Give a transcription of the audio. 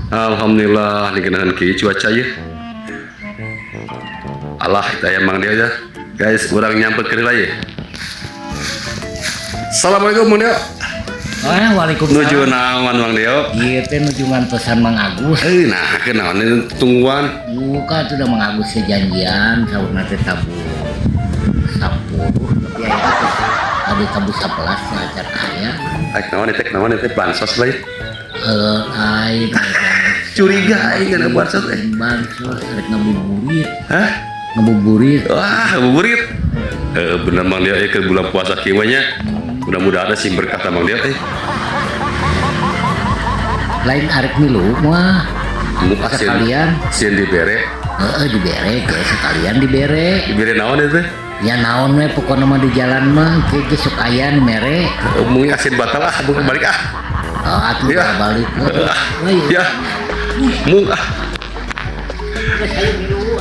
Alhamdulillah dikenakan ki cuaca ya. Allah kita emang dia ya. Guys, kurang nyampe ke ya. Assalamualaikum Mang Deo. Waalaikumsalam. Nuju naon Mang Deo? Iya teh nujuan pesan Mang Agus. Nah, kenaon ini tungguan. Buka tuh udah Mang Agus sejanjian sauna teh tabu 10 tapi aya tadi tabu 11 ngajar aya. Naon itu bansos lah ya. Ai Curiga aing kana bansos teh. bansos rek ngabuburit. Hah? Ngabuburit. Wah, ngabuburit. Bener Mang Deo ke bulan puasa kieu nya. Mudah-mudahan ada sih berkata Mang Deo Lain arek milu mah. Muka Sekalian. sieun dibere. Dibere ge sekalian dibere. Dibere naon itu? Ya naon we pokona mah di jalan mah ge sok aya nu mere. Mung asin batal ah, bukan balik ah. Atuh Ya. balik. Ya. Mung ah. Saya milu